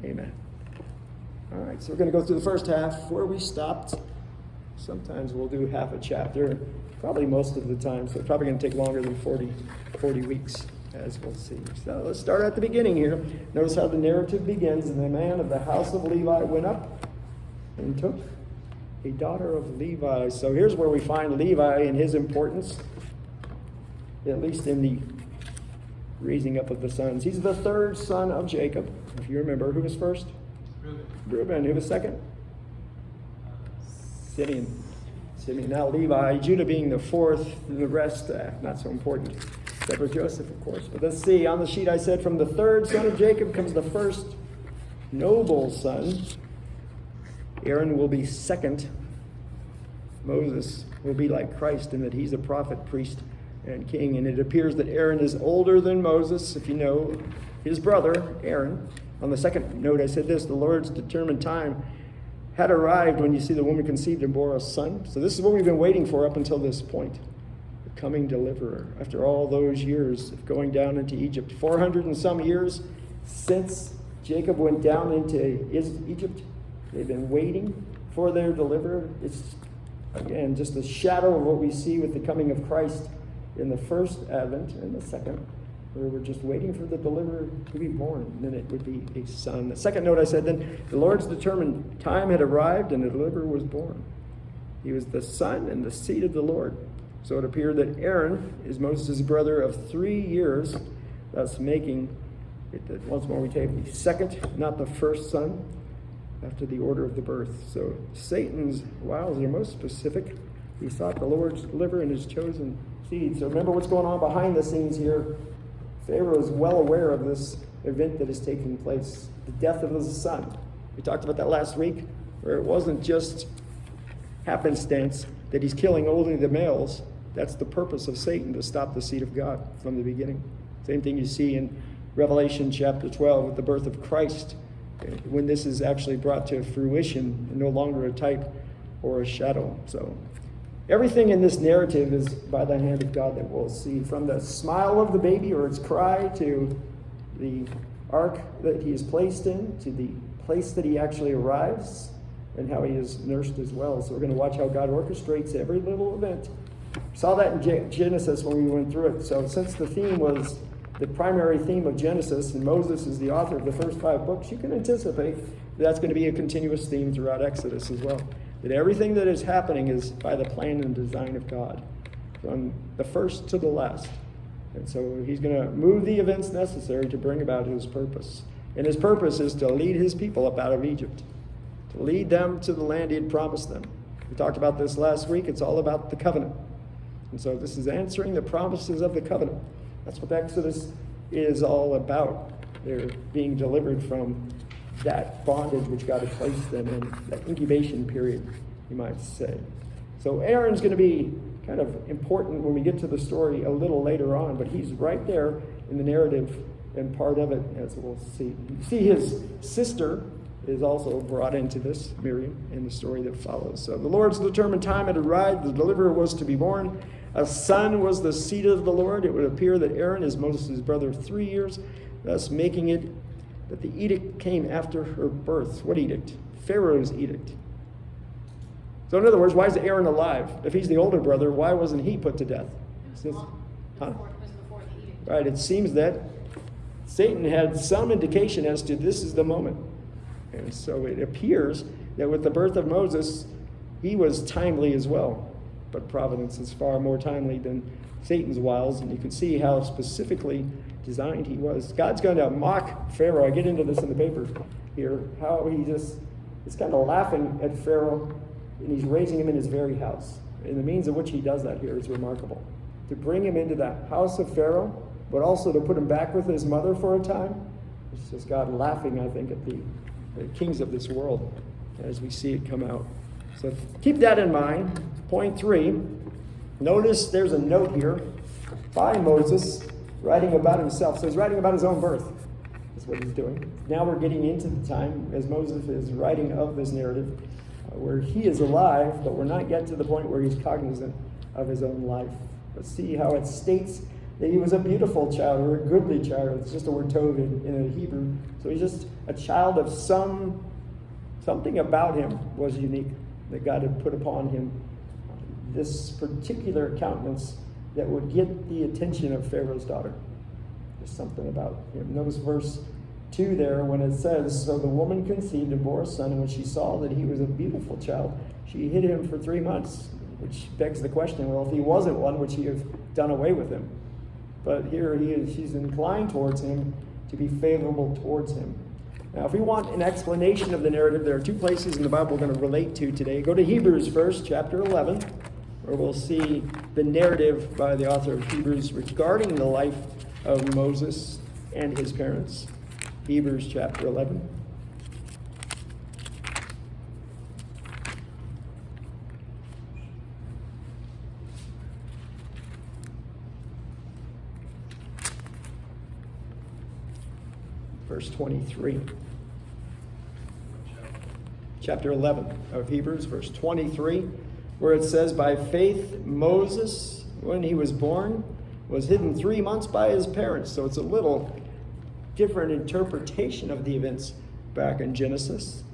Amen. All right, so we're going to go through the first half where we stopped. Sometimes we'll do half a chapter, probably most of the time, so it's probably going to take longer than 40 weeks, as we'll see. So let's start at the beginning here. Notice how the narrative begins. And the man of the house of Levi went up and took a daughter of Levi. So here's where we find Levi and his importance, at least in the raising up of the sons. He's the third son of Jacob. If you remember, who was first? Reuben. Who was second? Simeon. Now Levi, Judah being the fourth, the rest not so important. Except for Joseph, of course. But let's see, on the sheet I said, from the third son of Jacob comes the first noble son. Aaron will be second. Moses will be like Christ in that he's a prophet, priest, and king. And it appears that Aaron is older than Moses, if you know his brother, Aaron. On the second note, I said this: the Lord's determined time had arrived when you see the woman conceived and bore a son. So this is what we've been waiting for up until this point. The coming deliverer. After all those years of going down into Egypt, 400 and some years since Jacob went down into Egypt, they've been waiting for their deliverer. It's, again, just a shadow of what we see with the coming of Christ in the first advent and the second, where we're just waiting for the deliverer to be born. And then it would be a son. The second note I said, then the Lord's determined time had arrived and the deliverer was born. He was the son and the seed of the Lord. So it appeared that Aaron is Moses' brother of 3 years, thus making it that once more we take the second, not the first son, after the order of the birth. So Satan's wiles are most specific. He sought the Lord's deliverer and his chosen seed. So remember what's going on behind the scenes here. Pharaoh is well aware of this event that is taking place, the death of his son. We talked about that last week, where it wasn't just happenstance that he's killing only the males. That's the purpose of Satan, to stop the seed of God from the beginning. Same thing you see in Revelation chapter 12 with the birth of Christ, when this is actually brought to fruition and no longer a type or a shadow. So everything in this narrative is by the hand of God that we'll see, from the smile of the baby or its cry to the ark that he is placed in, to the place that he actually arrives, and how he is nursed as well. So we're going to watch how God orchestrates every little event. We saw that in Genesis when we went through it. So since the theme was the primary theme of Genesis, and Moses is the author of the first 5 books, you can anticipate that's going to be a continuous theme throughout Exodus as well. That everything that is happening is by the plan and design of God, from the first to the last. And so he's going to move the events necessary to bring about his purpose. And his purpose is to lead his people up out of Egypt, to lead them to the land he had promised them. We talked about this last week. It's all about the covenant. And so this is answering the promises of the covenant. That's what Exodus is all about. They're being delivered from that bondage which God had placed them in, that incubation period, you might say. So Aaron's going to be kind of important when we get to the story a little later on, but he's right there in the narrative and part of it, as we'll see. You see his sister is also brought into this, Miriam, in the story that follows. So the Lord's determined time had arrived. The deliverer was to be born. A son was the seed of the Lord. It would appear that Aaron is Moses' brother of 3 years, thus making it that the edict came after her birth. What edict? Pharaoh's edict. So in other words, why is Aaron alive? If he's the older brother, why wasn't he put to death? Before the edict. Right, it seems that Satan had some indication as to this is the moment. And so it appears that with the birth of Moses, he was timely as well. But providence is far more timely than Satan's wiles, and you can see how specifically designed he was. God's going to mock Pharaoh. I get into this in the paper here, how he just is kind of laughing at Pharaoh, and he's raising him in his very house. And the means of which he does that here is remarkable. To bring him into the house of Pharaoh, but also to put him back with his mother for a time. It's just God laughing, I think, at the kings of this world as we see it come out. So keep that in mind. Point 3, notice there's a note here by Moses writing about himself. So he's writing about his own birth. That's what he's doing. Now we're getting into the time as Moses is writing of this narrative where he is alive, but we're not yet to the point where he's cognizant of his own life. Let's see how it states that he was a beautiful child or a goodly child. It's just a word tov in the Hebrew. So he's just a child of something about him was unique that God had put upon him. This particular countenance that would get the attention of Pharaoh's daughter. There's something about him. Notice verse 2 there when it says, so the woman conceived and bore a son, and when she saw that he was a beautiful child, she hid him for 3 months, which begs the question, well, if he wasn't one, would she have done away with him? But here he is, she's inclined towards him to be favorable towards him. Now, if we want an explanation of the narrative, there are 2 places in the Bible we're going to relate to today. Go to Hebrews first, chapter 11, where we'll see the narrative by the author of Hebrews regarding the life of Moses and his parents. Hebrews chapter 11. Verse 23. Chapter 11 of Hebrews, verse 23, where it says, by faith Moses, when he was born, was hidden 3 months by his parents. So it's a little different interpretation of the events back in Genesis.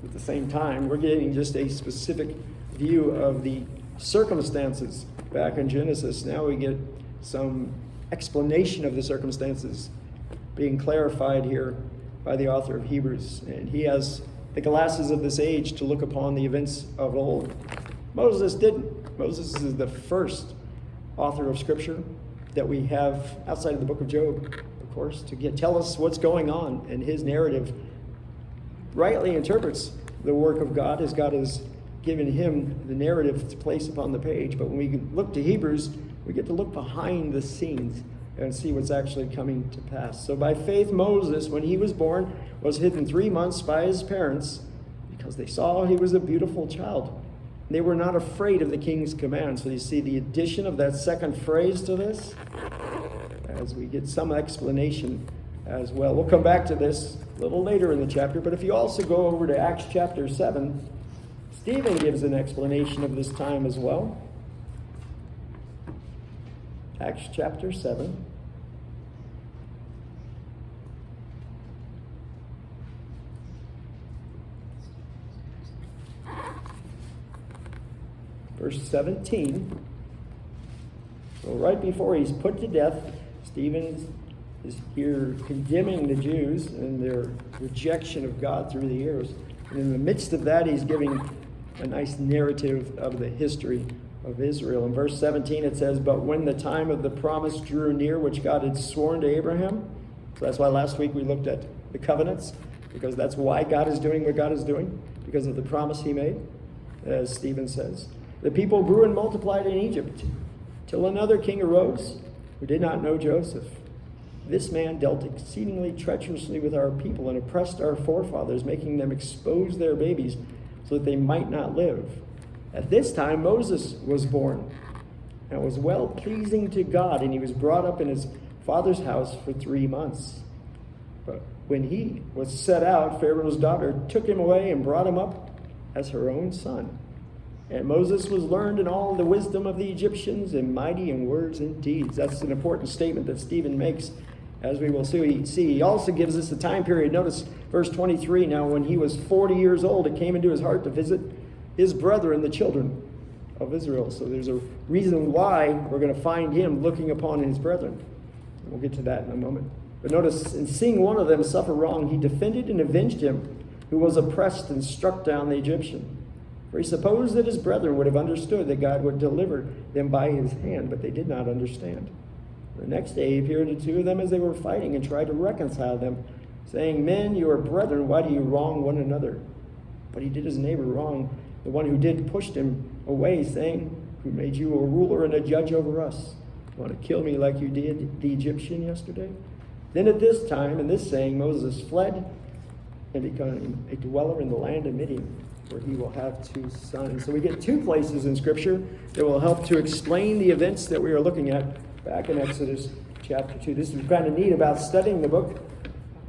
At the same time, we're getting just a specific view of the circumstances back in Genesis. Now we get some explanation of the circumstances being clarified here by the author of Hebrews. And he has the glasses of this age to look upon the events of old. Moses didn't. Moses is the first author of Scripture that we have outside of the book of Job, of course, to tell us what's going on. And his narrative rightly interprets the work of God as God has given him the narrative to place upon the page. But when we look to Hebrews, we get to look behind the scenes and see what's actually coming to pass. So by faith, Moses, when he was born, was hidden 3 months by his parents because they saw he was a beautiful child. They were not afraid of the king's command. So you see the addition of that second phrase to this as we get some explanation as well. We'll come back to this a little later in the chapter, but if you also go over to Acts chapter 7, Stephen gives an explanation of this time as well. Acts chapter 7. Verse 17. So right before he's put to death, Stephen is here condemning the Jews and their rejection of God through the years. And in the midst of that, he's giving a nice narrative of the history of Israel. In verse 17 it says, but when the time of the promise drew near, which God had sworn to Abraham, so that's why last week we looked at the covenants, because that's why God is doing what God is doing, because of the promise he made, as Stephen says. The people grew and multiplied in Egypt, till another king arose who did not know Joseph. This man dealt exceedingly treacherously with our people and oppressed our forefathers, making them expose their babies so that they might not live. At this time, Moses was born and was well pleasing to God, and he was brought up in his father's house for 3 months. But when he was set out, Pharaoh's daughter took him away and brought him up as her own son. And Moses was learned in all the wisdom of the Egyptians and mighty in words and deeds. That's an important statement that Stephen makes, as we will see. He also gives us a time period. Notice verse 23. Now, when he was 40 years old, it came into his heart to visit his brethren, the children of Israel. So there's a reason why we're going to find him looking upon his brethren. We'll get to that in a moment. But notice, in seeing one of them suffer wrong, he defended and avenged him who was oppressed and struck down the Egyptian. For he supposed that his brethren would have understood that God would deliver them by his hand, but they did not understand. The next day he appeared to 2 of them as they were fighting and tried to reconcile them, saying, men, you are brethren, why do you wrong one another? But he did his neighbor wrong. The one who did pushed him away, saying, who made you a ruler and a judge over us? You want to kill me like you did the Egyptian yesterday? Then at this time, in this saying, Moses fled and became a dweller in the land of Midian, where he will have 2 sons. So we get 2 places in Scripture that will help to explain the events that we are looking at back in Exodus chapter 2. This is kind of neat about studying the book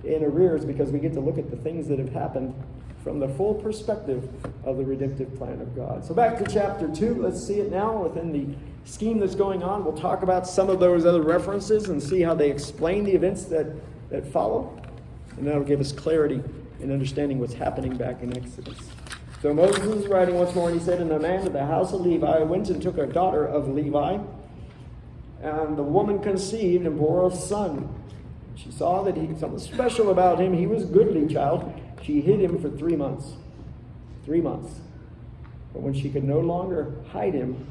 in arrears because we get to look at the things that have happened from the full perspective of the redemptive plan of God. So back to chapter 2, let's see it now within the scheme that's going on. We'll talk about some of those other references and see how they explain the events that follow. And that'll give us clarity in understanding what's happening back in Exodus. So Moses is writing once more, and he said, "And a man of the house of Levi went and took a daughter of Levi, and the woman conceived and bore a son. She saw that he something special about him. He was a goodly child. She hid him for 3 months. 3 months. But when she could no longer hide him,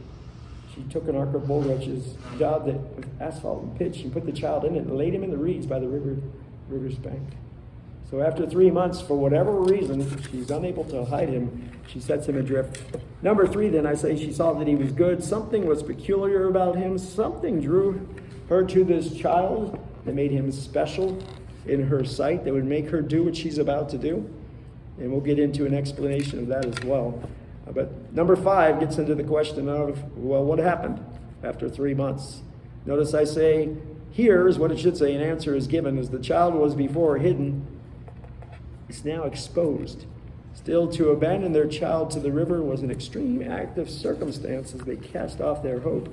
she took an ark of bulrushes, daubed it with asphalt and pitch, and put the child in it and laid him in the reeds by the river's bank." So after 3 months, for whatever reason, she's unable to hide him. She sets him adrift. Number 3, then, I say she saw that he was good. Something was peculiar about him. Something drew her to this child that made him special in her sight, that would make her do what she's about to do. And we'll get into an explanation of that as well. But number 5 gets into the question of, well, what happened after 3 months? Notice I say, here is what it should say. An answer is given. As the child was before hidden, it's now exposed. Still, to abandon their child to the river was an extreme act of circumstance as they cast off their hope.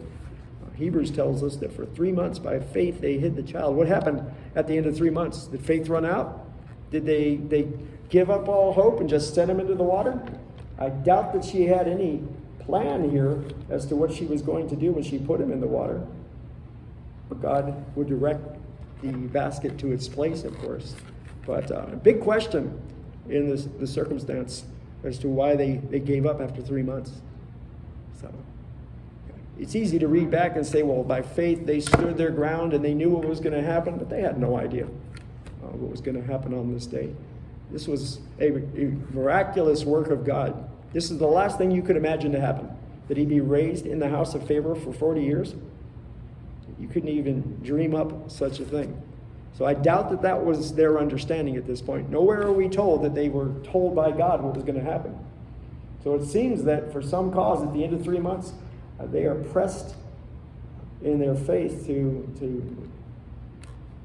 Hebrews tells us that for 3 months, by faith, they hid the child. What happened at the end of 3 months? Did faith run out? Did they give up all hope and just set him into the water? I doubt that she had any plan here as to what she was going to do when she put him in the water. But God would direct the basket to its place, of course. But a big question in the circumstance as to why they gave up after 3 months. So it's easy to read back and say, well, by faith they stood their ground and they knew what was going to happen, but they had no idea what was going to happen on this day. This was a miraculous work of God. This is the last thing you could imagine to happen, that he be raised in the house of Pharaoh for 40 years. You couldn't even dream up such a thing. So I doubt that was their understanding at this point. Nowhere are we told that they were told by God what was going to happen. So it seems that for some cause at the end of 3 months, they are pressed in their faith to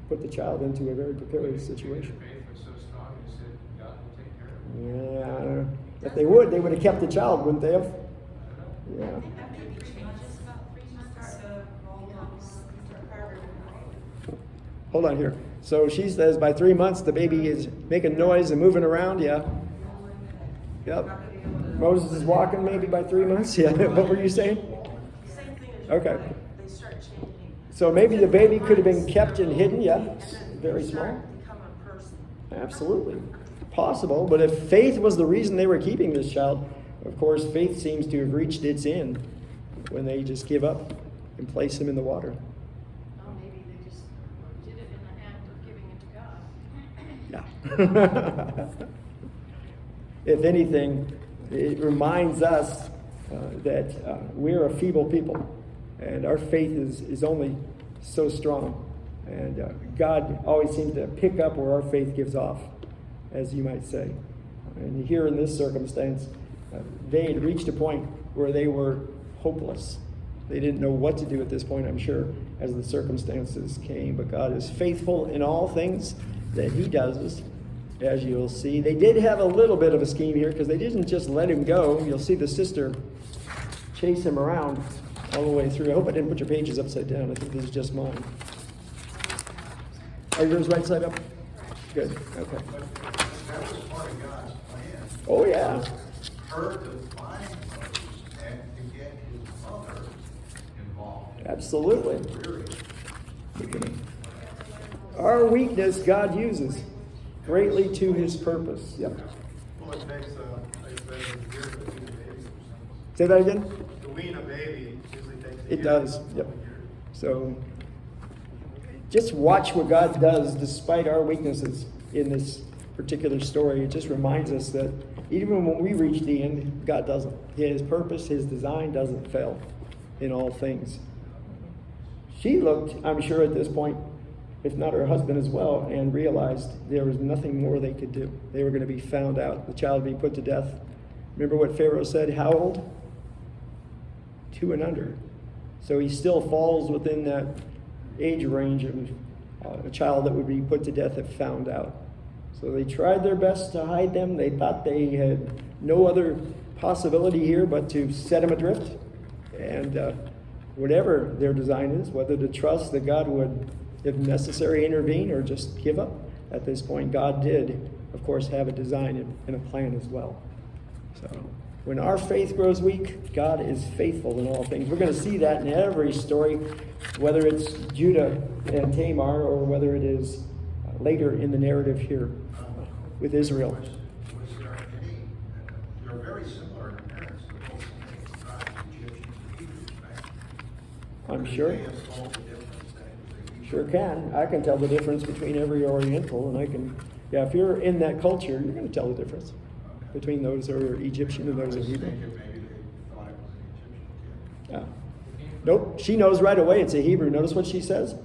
put the child into a very precarious situation. Faith was so strong, you said God will take care of it. Yeah, if they would have kept the child, wouldn't they have? Yeah. Hold on here. So she says by 3 months the baby is making noise and moving around. Yeah. Yep. Moses is walking maybe by 3 months. Yeah. What were you saying? Same thing as Okay. they start changing. So maybe the baby could have been kept and hidden. Yeah. Very small. Become a person. Absolutely. Possible. But if faith was the reason they were keeping this child, of course, faith seems to have reached its end when they just give up and place him in the water. Oh, maybe they just did it in the act of giving it to God. Yeah. If anything, it reminds us that we're a feeble people, and our faith is only so strong. And God always seems to pick up where our faith gives off, as you might say. And here in this circumstance, they had reached a point where they were hopeless. They didn't know what to do at this point, I'm sure, as the circumstances came. But God is faithful in all things that he does, as you'll see. They did have a little bit of a scheme here because they didn't just let him go. You'll see the sister chase him around all the way through. I hope I didn't put your pages upside down. I think this is just mine. Are yours right side up? Good. Okay. But that was part of God's plan. Oh, yeah. Her to find Moses and to get his mother involved. Absolutely. Really. Our weakness God uses greatly to his purpose. Yep. Well, it takes a year to wean a baby. Say that again? To wean a baby usually takes a It year. does. Yep. So just watch what God does despite our weaknesses in this particular story. It just reminds us that even when we reach the end, God doesn't. His purpose, his design doesn't fail in all things. She looked, I'm sure at this point, if not her husband as well, and realized there was nothing more they could do. They were going to be found out. The child would be put to death. Remember what Pharaoh said? How old? 2 and under. So he still falls within that age range of a child that would be put to death if found out. So they tried their best to hide them. They thought they had no other possibility here but to set him adrift. And whatever their design is, whether to trust that God would, if necessary, intervene or just give up at this point, God did, of course, have a design and a plan as well. So when our faith grows weak, God is faithful in all things. We're going to see that in every story, whether it's Judah and Tamar or whether it is later in the narrative here with Israel. Was there any, they're very similar in appearance, the both tribes, Egyptians and Hebrews, right? I'm sure. They have told the difference that it was a Hebrew. Sure can. I can tell the difference between every Oriental, and I can, yeah, if you're in that culture, you're going to tell the difference between those who are Egyptian and those who are I was Hebrew. thinking maybe they thought it was an Egyptian kid. Yeah. Nope, she knows right away it's a Hebrew. Notice what she says.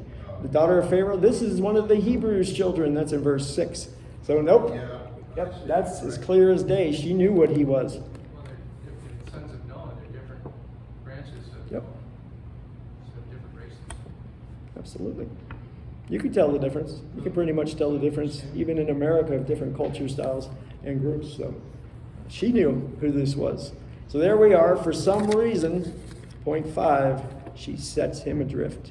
The daughter of Pharaoh, this is one of the Hebrews' children. That's in verse 6. So nope. Yeah. Yep, that's as clear as day. She knew what he was. Well, they're sons of Noah, they're different branches of, Yep. so different races. Absolutely. You can tell the difference. You can pretty much tell the difference, even in America, of different culture styles and groups. So she knew who this was. So there we are. For some reason, point 5, she sets him adrift,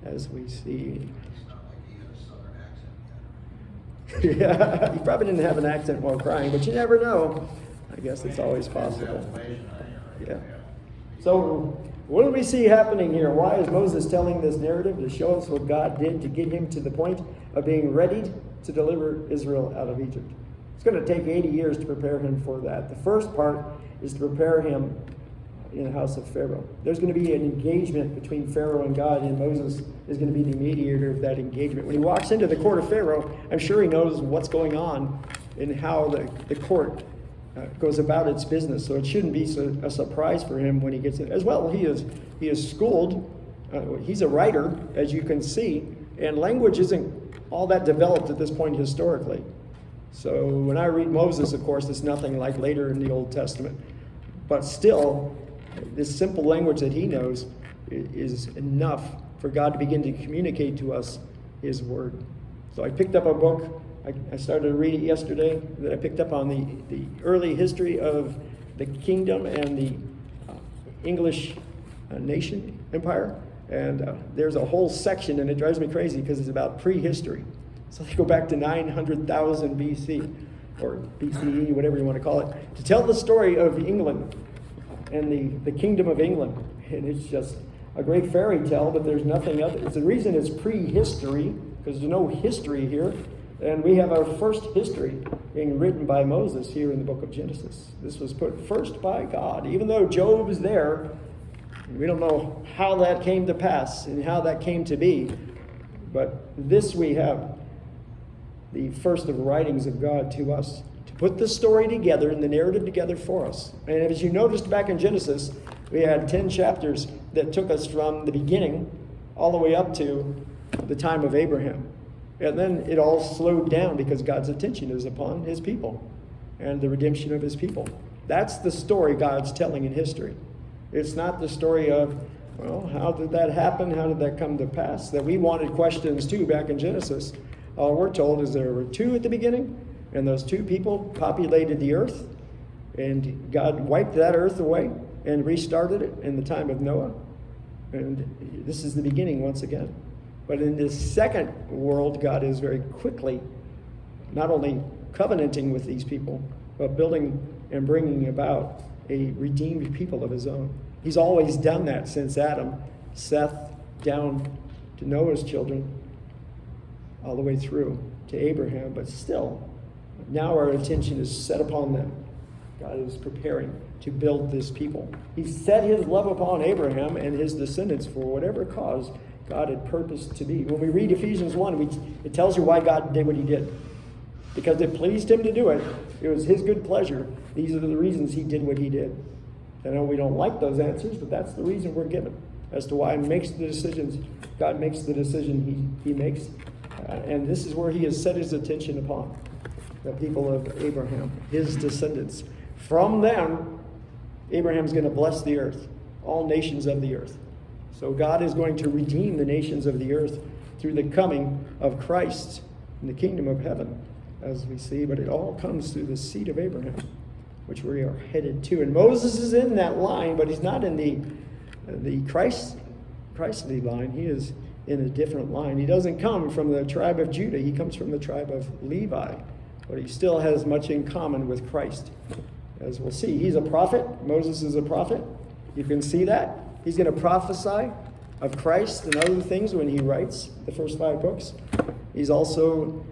as we see. It's not like he had a southern accent yet. Yeah, he probably didn't have an accent while crying, but you never know. I guess it's always possible. Yeah. So, what do we see happening here? Why is Moses telling this narrative? To show us what God did to get him to the point of being ready to deliver Israel out of Egypt. It's going to take 80 years to prepare him for that. The first part is to prepare him in the house of Pharaoh. There's going to be an engagement between Pharaoh and God, and Moses is going to be the mediator of that engagement. When he walks into the court of Pharaoh, I'm sure he knows what's going on and how the court goes about its business. So it shouldn't be a surprise for him when he gets in. As well, he is schooled. He's a writer, as you can see, and language isn't all that developed at this point historically. So when I read Moses, of course, it's nothing like later in the Old Testament. But still, this simple language that he knows is enough for God to begin to communicate to us his word. So I picked up a book. I started to read it yesterday that I picked up on the early history of the kingdom and the English nation empire. And there's a whole section, and it drives me crazy because it's about prehistory. So they go back to 900,000 BC, or BCE, whatever you want to call it, to tell the story of England and the kingdom of England. And it's just a great fairy tale, but there's nothing other. It's the reason it's prehistory, because there's no history here. And we have our first history being written by Moses here in the book of Genesis. This was put first by God. Even though Job is there, we don't know how that came to pass and how that came to be. But this we have, the first of writings of God to us, to put the story together and the narrative together for us. And as you noticed back in Genesis, we had 10 chapters that took us from the beginning all the way up to the time of Abraham. And then it all slowed down because God's attention is upon his people and the redemption of his people. That's the story God's telling in history. It's not the story of, well, how did that happen? How did that come to pass? That we wanted questions too back in Genesis. All we're told is there were 2 at the beginning, and those 2 people populated the earth, and God wiped that earth away and restarted it in the time of Noah. And this is the beginning once again. But in this second world, God is very quickly not only covenanting with these people, but building and bringing about a redeemed people of his own. He's always done that since Adam, Seth, down to Noah's children, all the way through to Abraham. But still, now our attention is set upon them. God is preparing to build this people. He set his love upon Abraham and his descendants for whatever cause God had purposed to be. When we read Ephesians 1, it tells you why God did what he did. Because it pleased him to do it. It was his good pleasure. These are the reasons he did what he did. I know we don't like those answers, but that's the reason we're given as to why he makes the decisions. God makes the decision he makes. And this is where he has set his attention upon the people of Abraham, his descendants. From them, Abraham's going to bless the earth, all nations of the earth. So God is going to redeem the nations of the earth through the coming of Christ in the kingdom of heaven. as we see, but it all comes through the seed of Abraham, which we are headed to. And Moses is in that line, but he's not in the Christly line. He is in a different line. He doesn't come from the tribe of Judah. He comes from the tribe of Levi, but he still has much in common with Christ, as we'll see. He's a prophet. Moses is a prophet. You can see that. He's going to prophesy of Christ and other things when he writes the first 5 books. He's also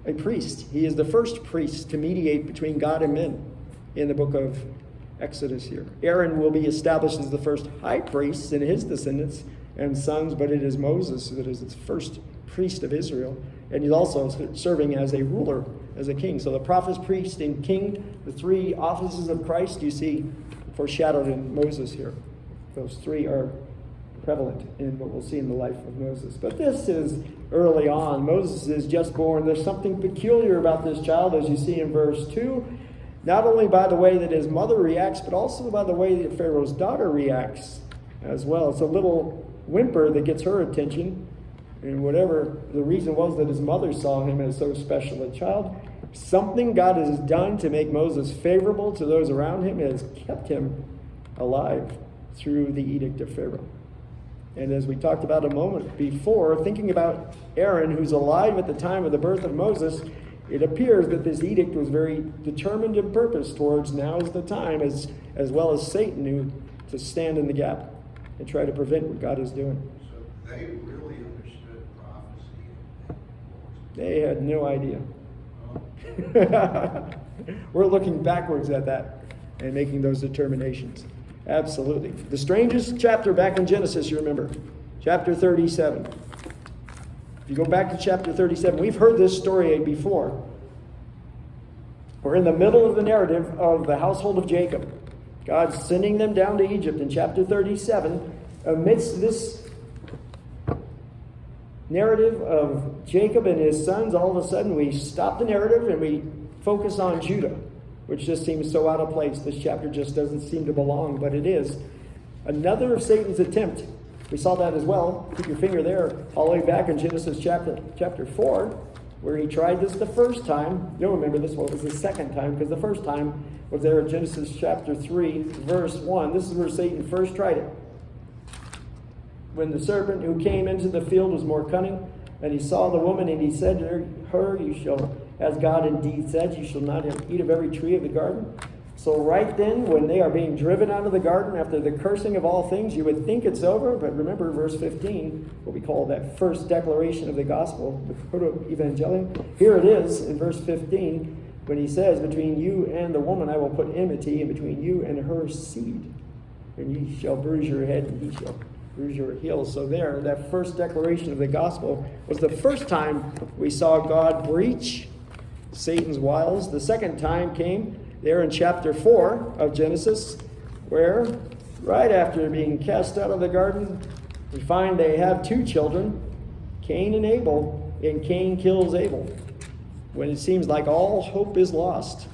a priest. He is the first priest to mediate between God and men in the book of Exodus here. Aaron will be established as the first high priest and his descendants and sons, but it is Moses that is its first priest of Israel. And he's also serving as a ruler, as a king. So the prophet, priest, and king, the 3 offices of Christ, you see foreshadowed in Moses here. Those 3 are prevalent in what we'll see in the life of Moses. But this is early on. Moses is just born. There's something peculiar about this child, as you see in verse 2. Not only by the way that his mother reacts, but also by the way that Pharaoh's daughter reacts as well. It's a little whimper that gets her attention. And whatever the reason was that his mother saw him as so special a child, something God has done to make Moses favorable to those around him has kept him alive through the edict of Pharaoh. And as we talked about a moment before, thinking about Aaron, who's alive at the time of the birth of Moses, it appears that this edict was very determined and purposed towards now is the time, as well as Satan knew, to stand in the gap and try to prevent what God is doing. So they really understood prophecy. They had no idea. Oh. We're looking backwards at that and making those determinations. Absolutely. The strangest chapter back in Genesis, you remember, chapter 37. If you go back to chapter 37, we've heard this story before. We're in the middle of the narrative of the household of Jacob. God's sending them down to Egypt in chapter 37. Amidst this narrative of Jacob and his sons, all of a sudden we stop the narrative and we focus on Judah, which just seems so out of place. This chapter just doesn't seem to belong, but it is. Another of Satan's attempt. We saw that as well. Keep your finger there, all the way back in Genesis chapter 4, where he tried this the first time. You'll remember this one was the second time, because the first time was there in Genesis chapter 3, verse 1. This is where Satan first tried it. When the serpent who came into the field was more cunning, and he saw the woman, and he said to her, you shall, as God indeed said, you shall not eat of every tree of the garden. So right then, when they are being driven out of the garden after the cursing of all things, you would think it's over. But remember verse 15, what we call that first declaration of the gospel, the proto-evangelium. Here it is in verse 15, when he says, between you and the woman I will put enmity, and between you and her seed. And ye shall bruise your head, and he shall bruise your heel. So there, that first declaration of the gospel was the first time we saw God breach Satan's wiles. The second time came there in chapter 4 of Genesis, where right after being cast out of the garden, we find they have 2 children, Cain and Abel, and Cain kills Abel when it seems like all hope is lost.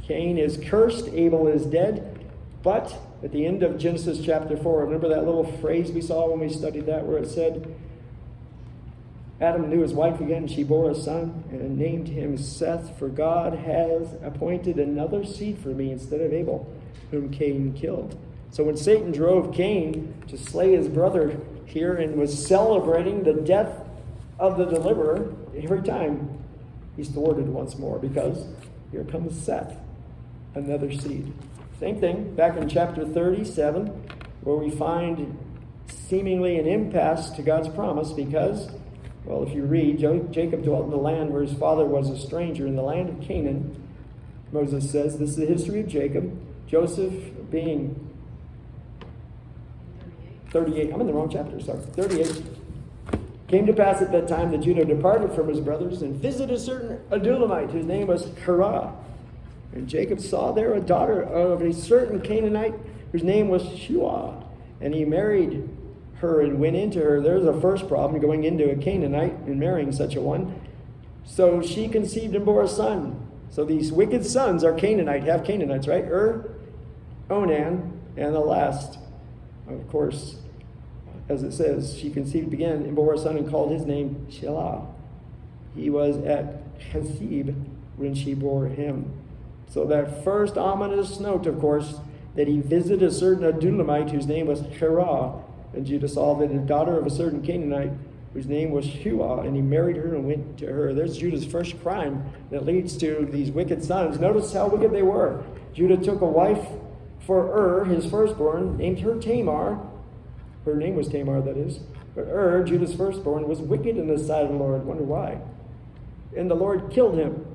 Cain is cursed, Abel is dead, but at the end of Genesis chapter 4, remember that little phrase we saw when we studied that, where it said, Adam knew his wife again, she bore a son, and named him Seth, for God has appointed another seed for me instead of Abel, whom Cain killed. So when Satan drove Cain to slay his brother here and was celebrating the death of the deliverer, every time he's thwarted once more, because here comes Seth, another seed. Same thing back in chapter 37, where we find seemingly an impasse to God's promise, because well, if you read, Jacob dwelt in the land where his father was a stranger, in the land of Canaan. Moses says, this is the history of Jacob. Joseph being 38. I'm in the wrong chapter, sorry. 38. Came to pass at that time that Judah departed from his brothers and visited a certain Adulamite, whose name was Kerah. And Jacob saw there a daughter of a certain Canaanite, whose name was Shua. And he married her and went into her. There's a first problem, going into a Canaanite and marrying such a one. So she conceived and bore a son. So these wicked sons are Canaanite, half Canaanites, right? Onan, and the last, of course, as it says, she conceived again and bore a son and called his name Shelah. He was at Chesib when she bore him. So that first ominous note, of course, that he visited a certain Adulamite whose name was Herah, and Judah saw that the daughter of a certain Canaanite whose name was Shua, and he married her and went to her. There's Judah's first crime that leads to these wicked sons. Notice how wicked they were. Judah took a wife for his firstborn, named her Tamar. Her name was Tamar, that is. But Judah's firstborn, was wicked in the sight of the Lord. Wonder why. And the Lord killed him.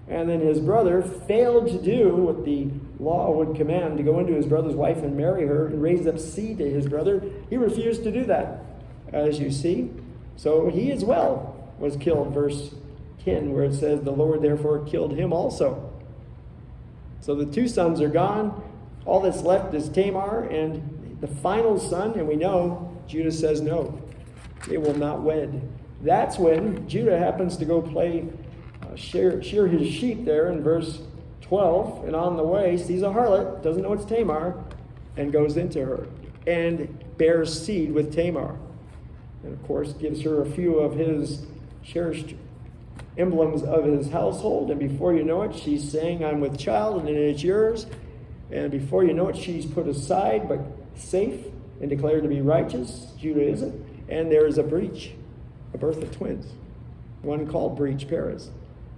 And then his brother failed to do what the law would command, to go into his brother's wife and marry her and raise up seed to his brother. He refused to do that, as you see. So he as well was killed, verse 10, where it says, the Lord therefore killed him also. So the two sons are gone. All that's left is Tamar and the final son, and we know Judah says no. They will not wed. That's when Judah happens to go shear his sheep there in verse 12, and on the way sees a harlot, doesn't know it's Tamar, and goes into her and bears seed with Tamar. And of course gives her a few of his cherished emblems of his household, and before you know it, she's saying, I'm with child, and it's yours. And before you know it, she's put aside but safe and declared to be righteous. Judah isn't. And there is a breach, a birth of twins. One called Breach Perez,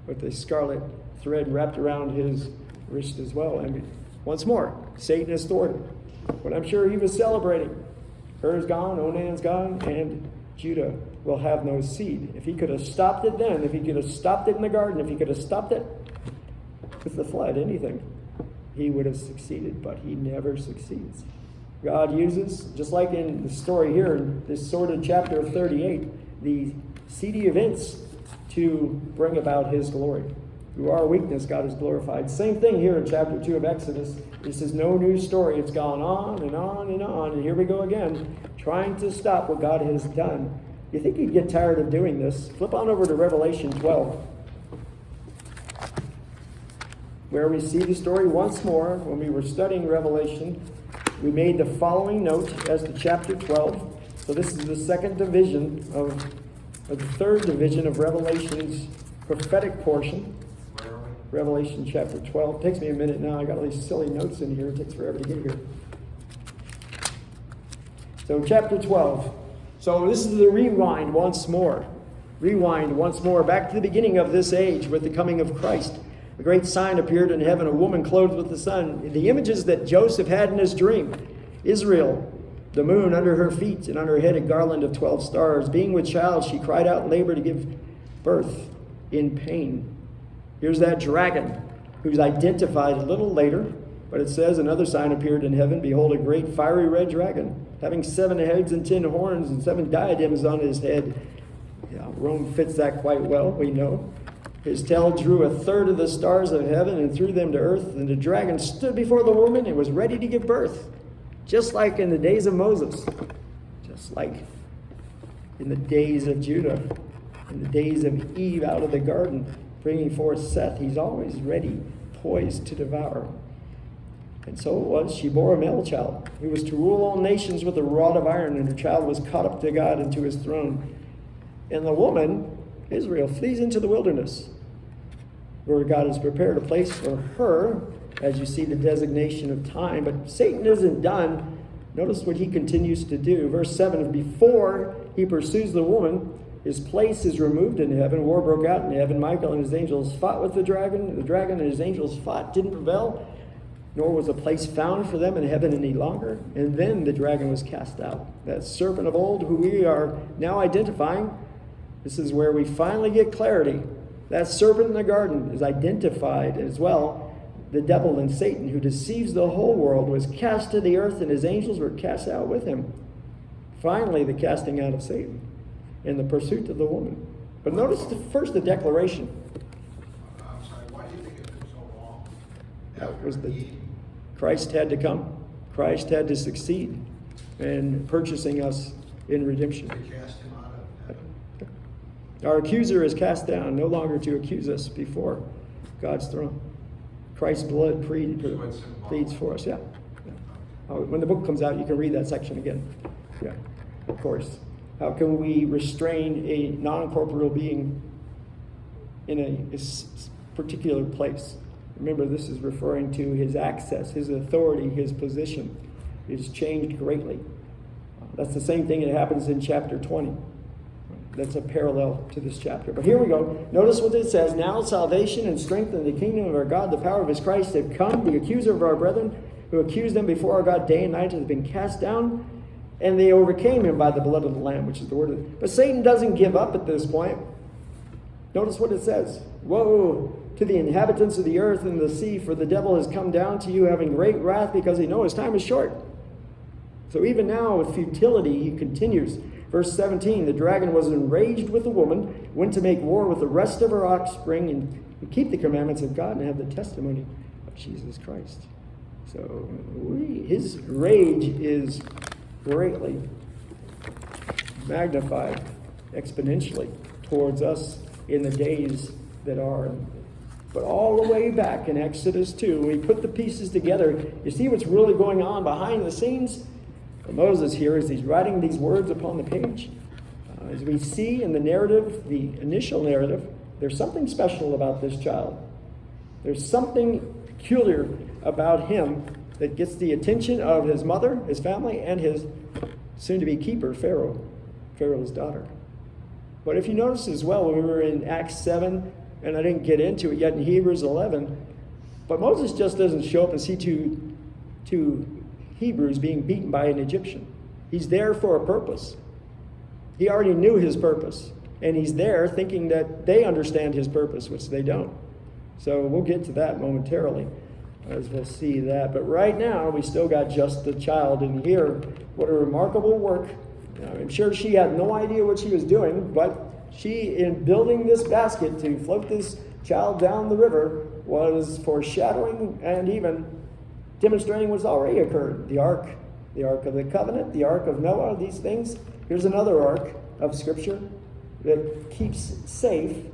with a scarlet thread wrapped around his wrist as well. And once more, Satan is thwarted. But I'm sure he was celebrating. Her's gone, Onan's gone, and Judah will have no seed. If he could have stopped it then, if he could have stopped it in the garden, if he could have stopped it with the flood, anything, he would have succeeded, but he never succeeds. God uses, just like in the story here, in this sort of chapter 38, the seedy events to bring about his glory. Through our weakness, God is glorified. Same thing here in chapter 2 of Exodus. This is no new story. It's gone on and on and on, and here we go again, trying to stop what God has done. You think he'd get tired of doing this? Flip on over to Revelation 12, where we see the story once more. When we were studying Revelation, we made the following note as to chapter 12. So this is the second division of the third division of Revelation's prophetic portion. Where are we? Revelation chapter 12. It takes me a minute now. I got all these silly notes in here. It takes forever to get here. So chapter 12. So this is the rewind once more. Rewind once more back to the beginning of this age with the coming of Christ. A great sign appeared in heaven, a woman clothed with the sun. The images that Joseph had in his dream. Israel, the moon under her feet, and on her head a garland of 12 stars. Being with child, she cried out in labor to give birth in pain. Here's that dragon, who's identified a little later, but it says another sign appeared in heaven. Behold, a great fiery red dragon, having 7 heads and 10 horns and 7 diadems on his head. Yeah, Rome fits that quite well, we know. His tail drew a third of the stars of heaven and threw them to earth. And the dragon stood before the woman and was ready to give birth, just like in the days of Moses, just like in the days of Judah, in the days of Eve out of the garden, bringing forth Seth. He's always ready, poised to devour. And so it was, she bore a male child, who was to rule all nations with a rod of iron, and her child was caught up to God and to his throne. And the woman, Israel, flees into the wilderness, where God has prepared a place for her, as you see the designation of time. But Satan isn't done. Notice what he continues to do. Verse 7, before he pursues the woman, his place is removed in heaven. War broke out in heaven. Michael and his angels fought with the dragon. The dragon and his angels fought, didn't prevail, nor was a place found for them in heaven any longer. And then the dragon was cast out. That serpent of old, who we are now identifying. This is where we finally get clarity. That serpent in the garden is identified as well. The devil and Satan, who deceives the whole world, was cast to the earth, and his angels were cast out with him. Finally, the casting out of Satan and the pursuit of the woman. But notice first the declaration. I'm sorry, why do you think it took so long? That was Christ had to come. Christ had to succeed in purchasing us in redemption. They cast him out of heaven. Our accuser is cast down, no longer to accuse us before God's throne. Christ's blood pleads for us. Yeah. When the book comes out, you can read that section again. Yeah, of course. How can we restrain a non-corporeal being in a particular place. Remember, this is referring to his access, his authority, his position. It has changed greatly. That's the same thing that happens in chapter 20. That's a parallel to this chapter. But here we go. Notice what it says. Now salvation and strength in the kingdom of our God, the power of his Christ have come. The accuser of our brethren, who accused them before our God day and night, has been cast down. And they overcame him by the blood of the Lamb, which is the word of it. But Satan doesn't give up at this point. Notice what it says. Woe to the inhabitants of the earth and the sea, for the devil has come down to you having great wrath, because he knows his time is short. So even now with futility he continues. Verse 17, the dragon was enraged with the woman, went to make war with the rest of her offspring, and keep the commandments of God and have the testimony of Jesus Christ. So his rage is greatly magnified exponentially towards us in the days that are. But all the way back in Exodus 2, we put the pieces together. You see what's really going on behind the scenes? Moses here, as he's writing these words upon the page, as we see in the narrative, the initial narrative, there's something special about this child. There's something peculiar about him that gets the attention of his mother, his family, and his soon-to-be keeper, Pharaoh's daughter. But if you notice as well, when we were in Acts 7, and I didn't get into it yet in Hebrews 11, but Moses just doesn't show up and see two Hebrews being beaten by an Egyptian. He's there for a purpose. He already knew his purpose, and he's there thinking that they understand his purpose, which they don't. So we'll get to that momentarily as we'll see that. But right now, we still got just the child. And here, what a remarkable work. I'm sure she had no idea what she was doing, but she, in building this basket to float this child down the river, was foreshadowing and even demonstrating what's already occurred. The ark of the covenant, the ark of Noah, these things. Here's another ark of Scripture that keeps safe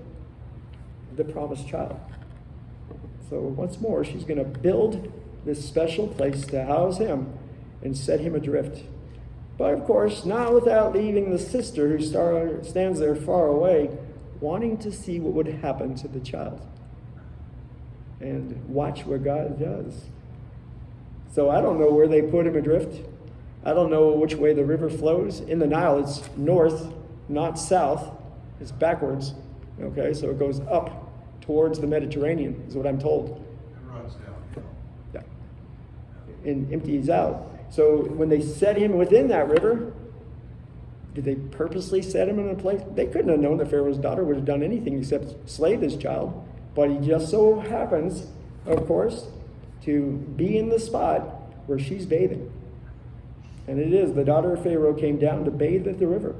the promised child. So once more, she's going to build this special place to house him and set him adrift. But of course, not without leaving the sister who stands there far away, wanting to see what would happen to the child and watch what God does. So I don't know where they put him adrift. I don't know which way the river flows. In the Nile, it's north, not south. It's backwards. Okay, so it goes up towards the Mediterranean, is what I'm told. It runs downhill. Yeah. And empties out. So when they set him within that river, did they purposely set him in a place? They couldn't have known that Pharaoh's daughter would have done anything except slay this child. But he just so happens, of course, to be in the spot where she's bathing. And it is, the daughter of Pharaoh came down to bathe at the river.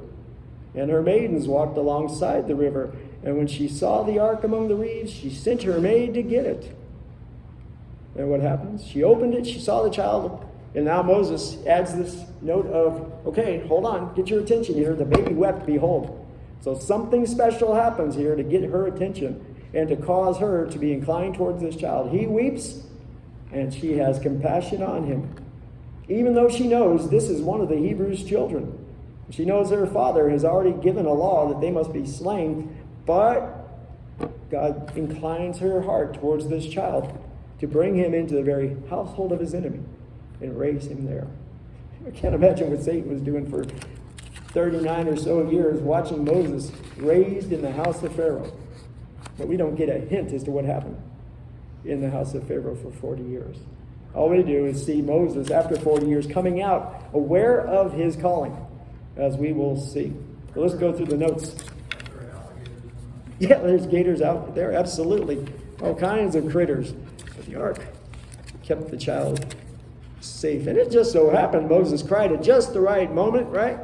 And her maidens walked alongside the river. And when she saw the ark among the reeds, she sent her maid to get it. And what happens? She opened it, she saw the child, and now Moses adds this note of, okay, hold on, get your attention here. The baby wept, behold. So something special happens here to get her attention and to cause her to be inclined towards this child. He weeps, and she has compassion on him. Even though she knows this is one of the Hebrews' children. She knows her father has already given a law that they must be slain, but God inclines her heart towards this child to bring him into the very household of his enemy and raise him there. I can't imagine what Satan was doing for 39 or so years, watching Moses raised in the house of Pharaoh. But we don't get a hint as to what happened in the house of Pharaoh for 40 years. All we do is see Moses, after 40 years, coming out aware of his calling, as we will see. So let's go through the notes. Yeah, there's gators out there, absolutely. All kinds of critters. But the ark kept the child safe. And it just so happened Moses cried at just the right moment, right?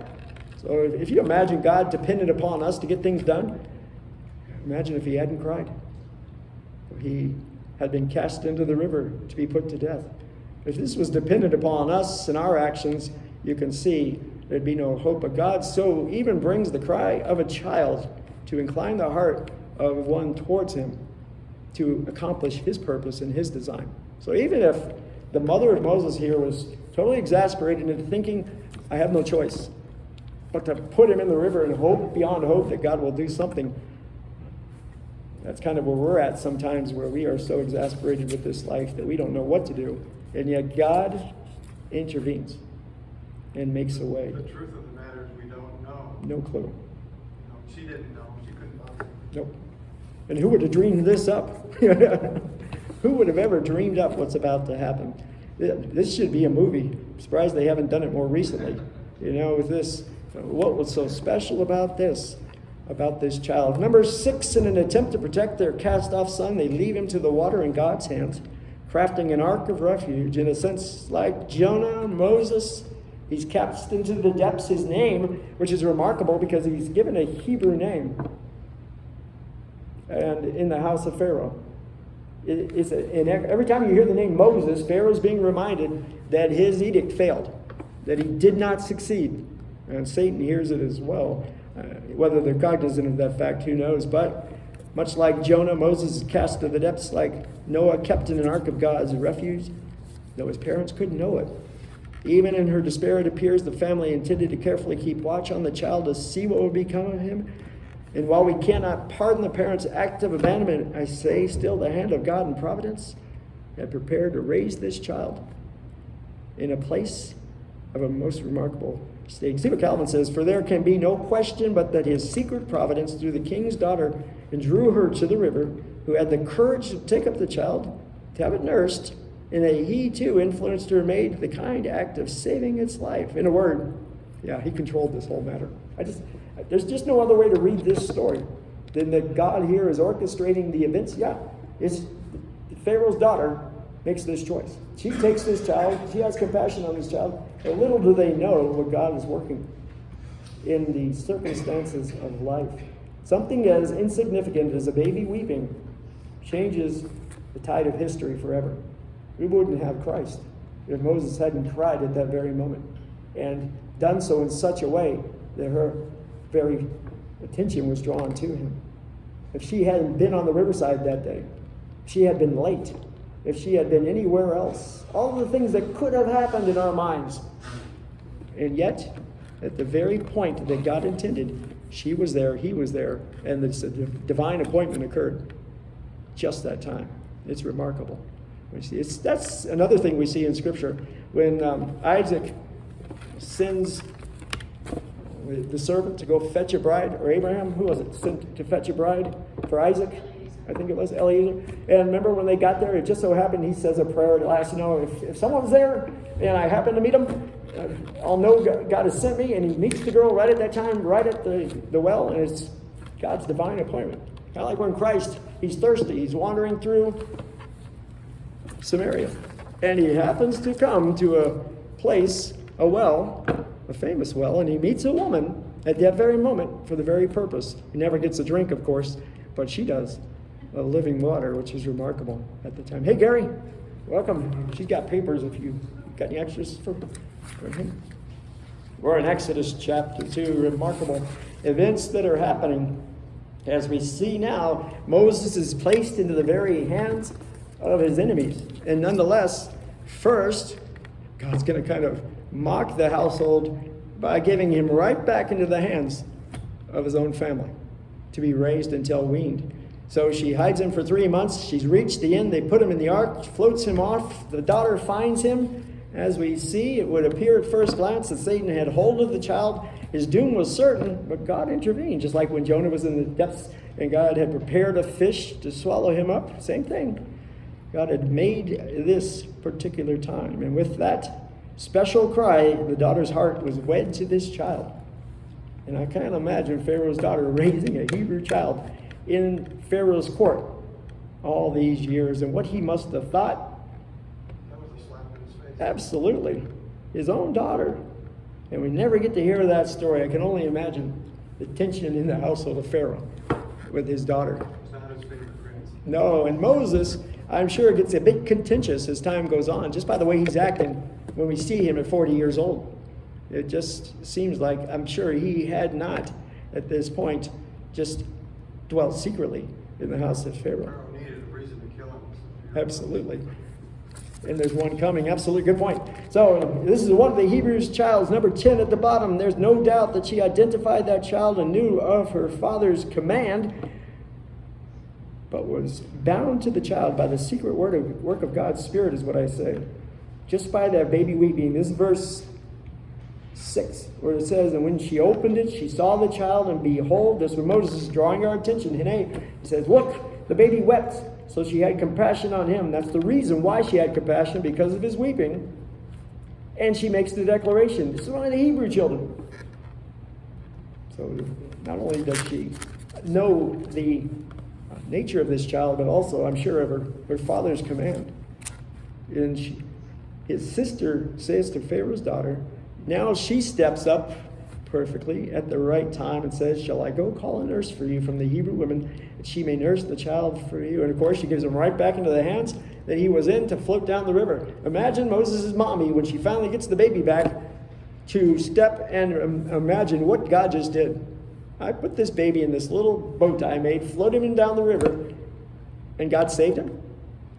So if you imagine God dependent upon us to get things done, imagine if he hadn't cried. He had been cast into the river to be put to death. If this was dependent upon us and our actions, you can see there'd be no hope. But God so even brings the cry of a child to incline the heart of one towards him to accomplish his purpose and his design. So even if the mother of Moses here was totally exasperated into thinking, I have no choice but to put him in the river and hope beyond hope that God will do something, That's kind of where we're at sometimes, where we are so exasperated with this life that we don't know what to do. And yet God intervenes and makes a way. The truth of the matter is we don't know. No clue. You know, she didn't know. She couldn't possibly. Nope. And who would have dreamed this up? Who would have ever dreamed up what's about to happen? This should be a movie. I'm surprised they haven't done it more recently. You know, with this, what was so special about this child? Number 6, in an attempt to protect their cast-off son, they leave him to the water in God's hands, crafting an ark of refuge. In a sense, like Jonah, Moses, he's cast into the depths. His name, which is remarkable because he's given a Hebrew name, and in the house of Pharaoh. Every time you hear the name Moses, Pharaoh's being reminded that his edict failed, that he did not succeed. And Satan hears it as well. Whether they're cognizant of that fact, who knows? But much like Jonah, Moses is cast to the depths, like Noah kept in an ark of God's refuge, though his parents couldn't know it. Even in her despair, it appears the family intended to carefully keep watch on the child to see what would become of him. And while we cannot pardon the parents' act of abandonment, I say still the hand of God and providence had prepared to raise this child in a place of a most remarkable state. See what Calvin says, "For there can be no question but that his secret providence through the king's daughter and drew her to the river, who had the courage to take up the child, to have it nursed, and that he too influenced her, made the kind act of saving its life." In a word, yeah, he controlled this whole matter. There's just no other way to read this story than that God here is orchestrating the events. Yeah, it's Pharaoh's daughter makes this choice. She takes this child. She has compassion on this child. But little do they know what God is working in the circumstances of life. Something as insignificant as a baby weeping changes the tide of history forever. We wouldn't have Christ if Moses hadn't cried at that very moment and done so in such a way that her very attention was drawn to him. If she hadn't been on the riverside that day, if she had been late, if she had been anywhere else, all the things that could have happened in our minds. And yet, at the very point that God intended, she was there, he was there, and the divine appointment occurred just that time. It's remarkable. That's another thing we see in Scripture. When Isaac sends the servant to go fetch a bride, or Abraham, who was it, sent to fetch a bride for Isaac? I think it was Eliezer. And remember when they got there, it just so happened he says a prayer at last, if someone's there and I happen to meet him, I'll know God has sent me. And he meets the girl right at that time, right at the well, and it's God's divine appointment. Kind of like when Christ, he's thirsty, he's wandering through Samaria. And he happens to come to a place, a well, a famous well, and he meets a woman at that very moment for the very purpose. He never gets a drink, of course, but she does. A living water, which is remarkable at the time. Hey, Gary, welcome. She's got papers if you got any extras for him. We're in Exodus chapter 2, remarkable events that are happening. As we see now, Moses is placed into the very hands of his enemies. And nonetheless, first, God's going to kind of mock the household by giving him right back into the hands of his own family to be raised until weaned. So she hides him for 3 months. She's reached the end. They put him in the ark, floats him off. The daughter finds him. As we see, it would appear at first glance that Satan had hold of the child. His doom was certain, but God intervened. Just like when Jonah was in the depths and God had prepared a fish to swallow him up. Same thing. God had made this particular time. And with that special cry, the daughter's heart was wed to this child. And I can't imagine Pharaoh's daughter raising a Hebrew child in Pharaoh's court all these years, and what he must have thought. That was a slap in his face. Absolutely. His own daughter. And we never get to hear that story. I can only imagine the tension in the household of Pharaoh with his daughter. It's not his favorite prince. No, and Moses, I'm sure it gets a bit contentious as time goes on, just by the way he's acting when we see him at 40 years old. It just seems like, I'm sure he had not, at this point, just dwelt secretly in the house of Pharaoh. Pharaoh needed a reason to kill him. Absolutely. And there's one coming. Absolutely. Good point. So this is one of the Hebrews' childs, number 10 at the bottom. There's no doubt that she identified that child and knew of her father's command. but was bound to the child by the secret work of God's Spirit, is what I say. Just by that baby weeping. This is verse 6, where it says, and when she opened it, she saw the child, and behold, this was Moses drawing our attention. He says, look, the baby wept. So she had compassion on him. That's the reason why she had compassion, because of his weeping. And she makes the declaration. This is one of the Hebrew children. So not only does she know the nature of this child, but also, I'm sure, of her father's command. And his sister says to Pharaoh's daughter, now she steps up perfectly at the right time and says, shall I go call a nurse for you from the Hebrew women, that she may nurse the child for you? And of course, she gives him right back into the hands that he was in to float down the river. Imagine Moses' mommy, when she finally gets the baby back, to step and imagine what God just did. I put this baby in this little boat I made, floated him down the river, and God saved him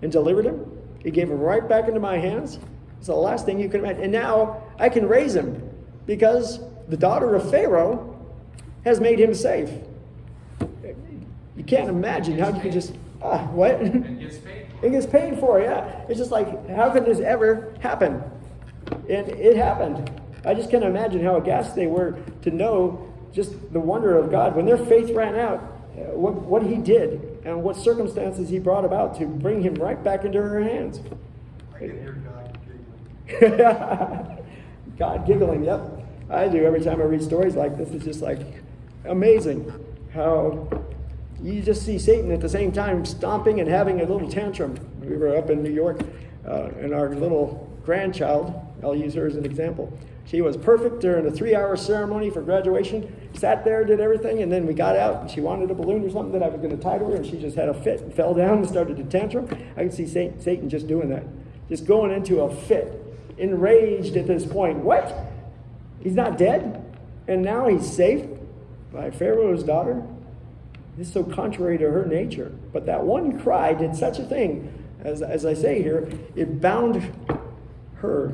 and delivered him. He gave him right back into my hands. It's the last thing you can imagine. And now I can raise him because the daughter of Pharaoh has made him safe. You can't imagine how you can just, what? And gets paid for It gets paid for, yeah. It's just like, how could this ever happen? And it happened. I just can't imagine how aghast they were to know just the wonder of God. When their faith ran out, what he did and what circumstances he brought about to bring him right back into her hands. I can hear God giggling. God giggling, yep. I do every time I read stories like this. It's just like amazing how you just see Satan at the same time stomping and having a little tantrum. We were up in New York, and our little grandchild, I'll use her as an example. She was perfect during a 3-hour ceremony for graduation. Sat there, did everything, and then we got out, and she wanted a balloon or something that I was going to tie to her, and she just had a fit and fell down and started to tantrum. I can see Satan just doing that, just going into a fit, enraged at this point. What? He's not dead, and now he's safe by Pharaoh's daughter? This is so contrary to her nature. But that one cry did such a thing, as I say here, it bound her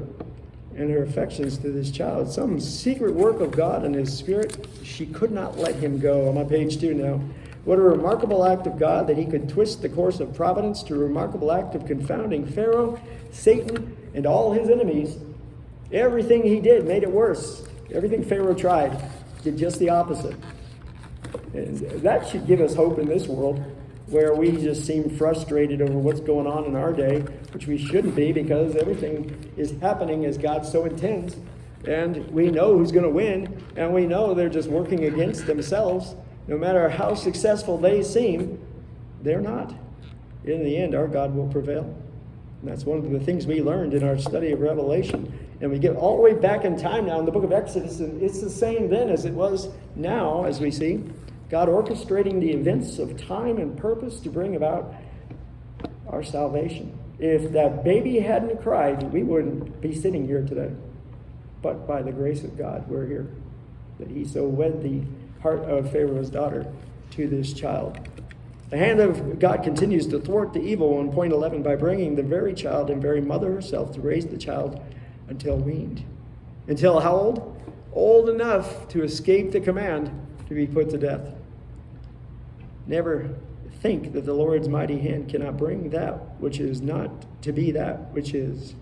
and her affections to this child. Some secret work of God and his Spirit. She could not let him go. I'm on page 2 now. What a remarkable act of God that he could twist the course of providence to a remarkable act of confounding Pharaoh, Satan, and all his enemies. Everything he did made it worse. Everything Pharaoh tried did just the opposite. And that should give us hope in this world, where we just seem frustrated over what's going on in our day, which we shouldn't be, because everything is happening as God so intends. And we know who's going to win, and we know they're just working against themselves. No matter how successful they seem, they're not. In the end, our God will prevail. And that's one of the things we learned in our study of Revelation. And we get all the way back in time now in the book of Exodus, and it's the same then as it was now, as we see. God orchestrating the events of time and purpose to bring about our salvation. If that baby hadn't cried, we wouldn't be sitting here today. But by the grace of God, we're here. That he so wed the heart of Pharaoh's daughter to this child. The hand of God continues to thwart the evil one, point 11, by bringing the very child and very mother herself to raise the child until weaned. Until how old? Old enough to escape the command to be put to death. Never think that the Lord's mighty hand cannot bring that which is not to be that which is.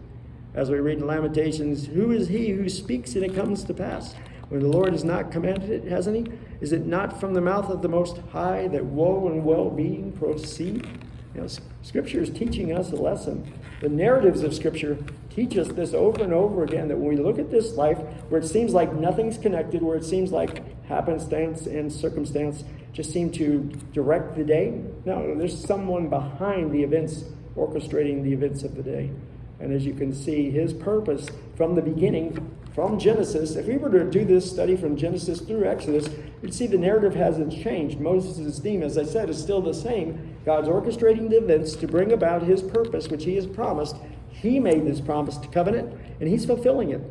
As we read in Lamentations, who is he who speaks and it comes to pass? When the Lord has not commanded it, hasn't he? Is it not from the mouth of the Most High that woe and well-being proceed? You know, Scripture is teaching us a lesson. The narratives of Scripture teach us this over and over again, that when we look at this life, where it seems like nothing's connected, where it seems like happenstance and circumstance just seem to direct the day, no, there's someone behind the events, orchestrating the events of the day. And as you can see, his purpose from the beginning, from Genesis, if we were to do this study from Genesis through Exodus, you'd see the narrative hasn't changed. Moses' theme, as I said, is still the same. God's orchestrating the events to bring about his purpose, which he has promised. He made this promise to covenant, and he's fulfilling it.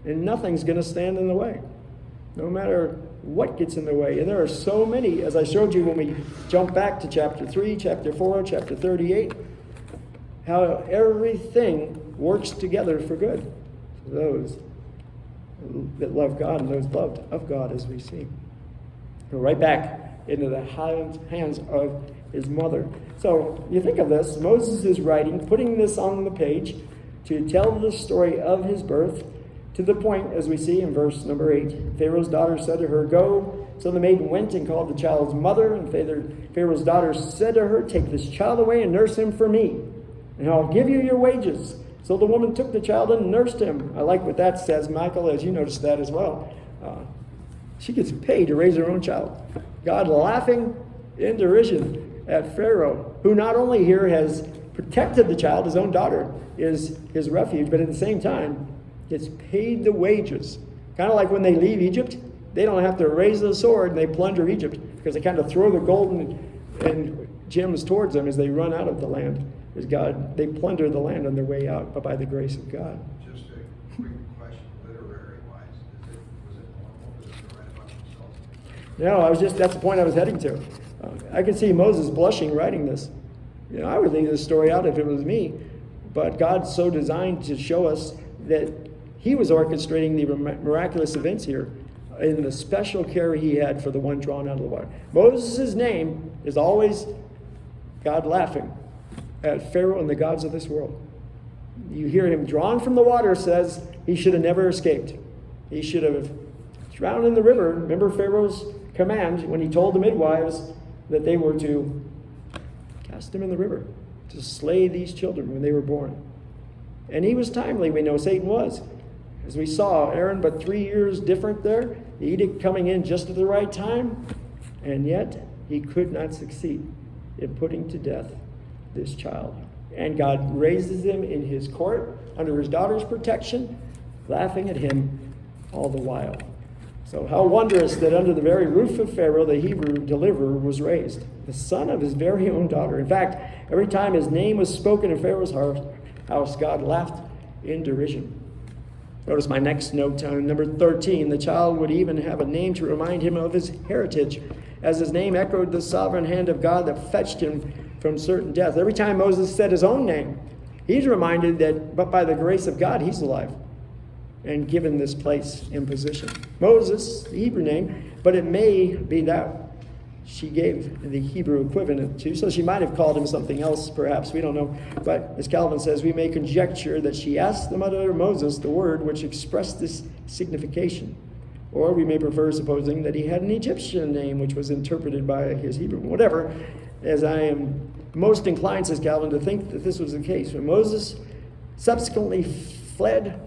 And nothing's going to stand in the way, no matter what gets in the way. And there are so many, as I showed you when we jump back to chapter 3, chapter 4, chapter 38, how everything works together for good for those that love God and those loved of God, as we see. Go right back into the hands of his mother. So you think of this, Moses is writing, putting this on the page to tell the story of his birth, to the point, as we see in verse number 8, Pharaoh's daughter said to her, "Go." So the maiden went and called the child's mother, and Pharaoh's daughter said to her, "Take this child away and nurse him for me, and I'll give you your wages." So the woman took the child and nursed him. I like what that says, Michael, as you noticed that as well. She gets paid to raise her own child. God laughing in derision at Pharaoh, who not only here has protected the child, his own daughter is his refuge, but at the same time gets paid the wages. Kind of like when they leave Egypt, they don't have to raise the sword and they plunder Egypt, because they kind of throw the gold and gems towards them as they run out of the land. They plunder the land on their way out, but by the grace of God. Just a quick question, literary-wise, was it normal for them to write about themselves? No, that's the point I was heading to. I could see Moses blushing writing this. I would leave this story out if it was me, but God's so designed to show us that he was orchestrating the miraculous events here in the special care he had for the one drawn out of the water. Moses' name is always God laughing at Pharaoh and the gods of this world. You hear him drawn from the water, says he should have never escaped. He should have drowned in the river. Remember Pharaoh's command when he told the midwives that they were to cast him in the river, to slay these children when they were born. And he was timely, we know Satan was. As we saw, Aaron, but 3 years different there, the edict coming in just at the right time, and yet he could not succeed in putting to death this child. And God raises him in his court under his daughter's protection, laughing at him all the while. So how wondrous that under the very roof of Pharaoh, the Hebrew deliverer was raised, the son of his very own daughter. In fact, every time his name was spoken in Pharaoh's house, God laughed in derision. Notice my next note on number 13. The child would even have a name to remind him of his heritage, as his name echoed the sovereign hand of God that fetched him from certain death. Every time Moses said his own name, he's reminded that, but by the grace of God, he's alive and given this place and position. Moses, the Hebrew name, but it may be that she gave the Hebrew equivalent to, so she might have called him something else, perhaps, we don't know. But as Calvin says, we may conjecture that she asked the mother of Moses the word which expressed this signification. Or we may prefer supposing that he had an Egyptian name which was interpreted by his Hebrew. Whatever, as I am most inclined, says Calvin, to think that this was the case. When Moses subsequently fled,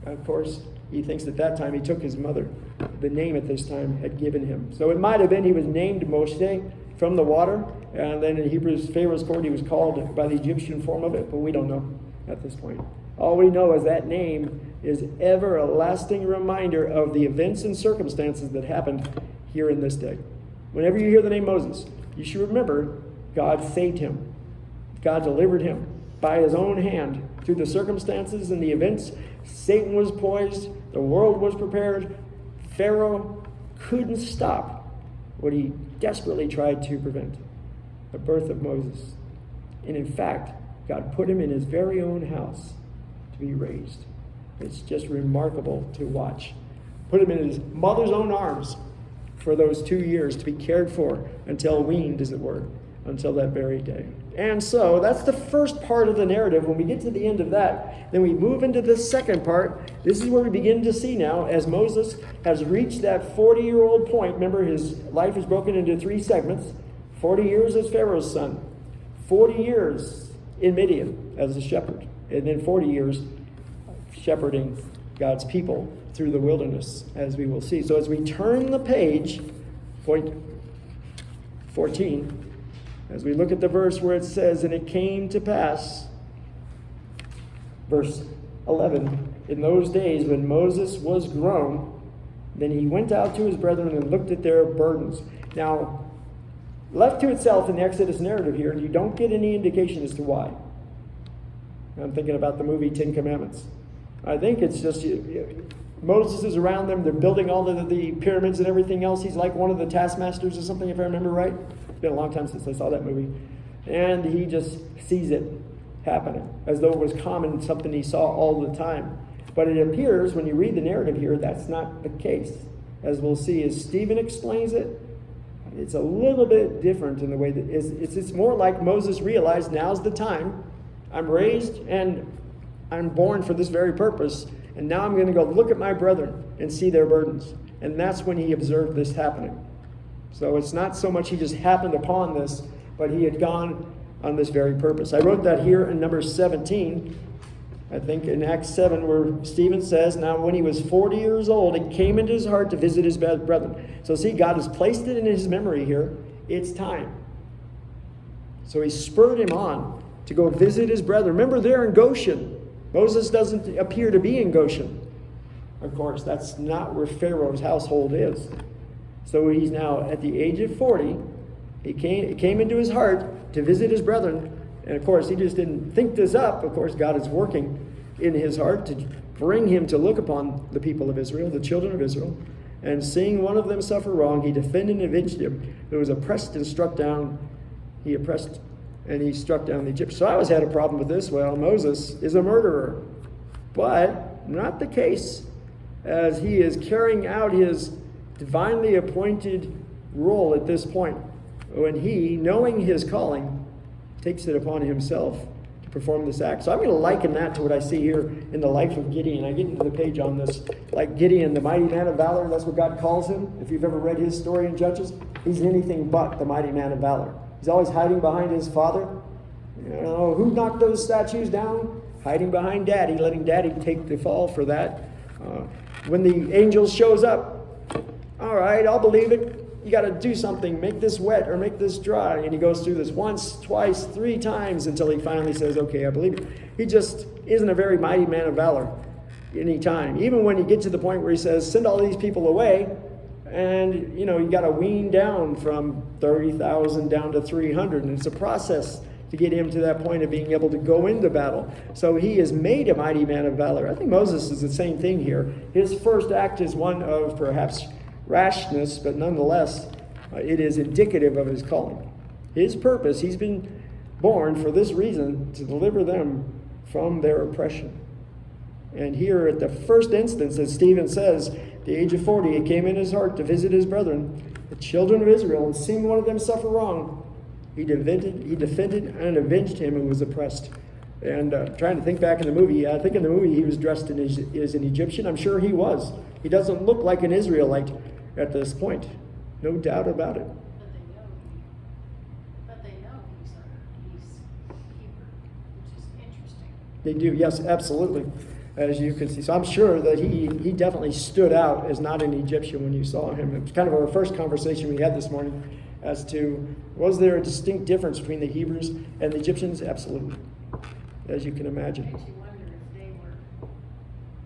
of course, he thinks at that time he took his mother. The name at this time had given him. So it might have been he was named Moshe from the water, and then in Pharaoh's court he was called by the Egyptian form of it, but we don't know at this point. All we know is that name is ever a lasting reminder of the events and circumstances that happened here in this day. Whenever you hear the name Moses, you should remember God saved him. God delivered him by his own hand through the circumstances and the events. Satan was poised. The world was prepared. Pharaoh couldn't stop what he desperately tried to prevent, the birth of Moses. And in fact, God put him in his very own house to be raised. It's just remarkable to watch. Put him in his mother's own arms for those 2 years to be cared for until weaned, as it were, until that very day. And so that's the first part of the narrative. When we get to the end of that, then we move into the second part. This is where we begin to see now, as Moses has reached that 40-year-old point. Remember, his life is broken into 3 segments. 40 years as Pharaoh's son. 40 years in Midian as a shepherd. And then 40 years shepherding God's people through the wilderness, as we will see. So as we turn the page, point 14, as we look at the verse where it says, "And it came to pass," verse 11, "in those days when Moses was grown, then he went out to his brethren and looked at their burdens." Now, left to itself in the Exodus narrative here, you don't get any indication as to why. I'm thinking about the movie 10 Commandments. I think it's just Moses is around them. They're building all the pyramids and everything else. He's like one of the taskmasters or something, if I remember right. It's been a long time since I saw that movie. And he just sees it happening as though it was common, something he saw all the time. But it appears when you read the narrative here, that's not the case. As we'll see, as Stephen explains it, It's a little bit different in the way that it's more like Moses realized now's the time. I'm raised and I'm born for this very purpose. And now I'm going to go look at my brethren and see their burdens. And that's when he observed this happening. So it's not so much he just happened upon this, but he had gone on this very purpose. I wrote that here in Numbers 17. I think in Acts 7, where Stephen says, now when he was 40 years old, it came into his heart to visit his brethren. So see, God has placed it in his memory here. It's time. So he spurred him on to go visit his brethren. Remember, they're in Goshen. Moses doesn't appear to be in Goshen. Of course, that's not where Pharaoh's household is. So he's now at the age of 40. It came into his heart to visit his brethren. And of course, he just didn't think this up. Of course, God is working in his heart to bring him to look upon the people of Israel, the children of Israel. And seeing one of them suffer wrong, he defended and avenged him. Who was oppressed and struck down. He oppressed and he struck down the Egyptians. So I always had a problem with this. Well, Moses is a murderer. But not the case, as he is carrying out his divinely appointed role at this point. When he, knowing his calling, takes it upon himself to perform this act. So I'm going to liken that to what I see here in the life of Gideon. I get into the page on this. Like Gideon, the mighty man of valor, that's what God calls him. If you've ever read his story in Judges, he's anything but the mighty man of valor. He's always hiding behind his father. You know, who knocked those statues down? Hiding behind daddy, letting daddy take the fall for that. When the angel shows up, all right, I'll believe it. You got to do something, make this wet or make this dry. And he goes through this once, twice, 3 times until he finally says, okay, I believe it. He just isn't a very mighty man of valor any time. Even when you get to the point where he says, send all these people away, and you got to wean down from 30,000 down to 300. And it's a process to get him to that point of being able to go into battle. So he is made a mighty man of valor. I think Moses is the same thing here. His first act is one of perhaps rashness, but nonetheless, it is indicative of his calling. His purpose, he's been born for this reason, to deliver them from their oppression. And here at the first instance, as Stephen says, at the age of 40, it came in his heart to visit his brethren, the children of Israel, and seeing one of them suffer wrong, he defended and avenged him who was oppressed. And trying to think back in the movie, I think in the movie he was dressed as an Egyptian. I'm sure he was. He doesn't look like an Israelite at this point. No doubt about it. But they know he's Hebrew, which is interesting. They do, yes, absolutely, as you can see. So I'm sure that he definitely stood out as not an Egyptian when you saw him. It was kind of our first conversation we had this morning as to, was there a distinct difference between the Hebrews and the Egyptians? Absolutely, as you can imagine. Makes you wonder if they were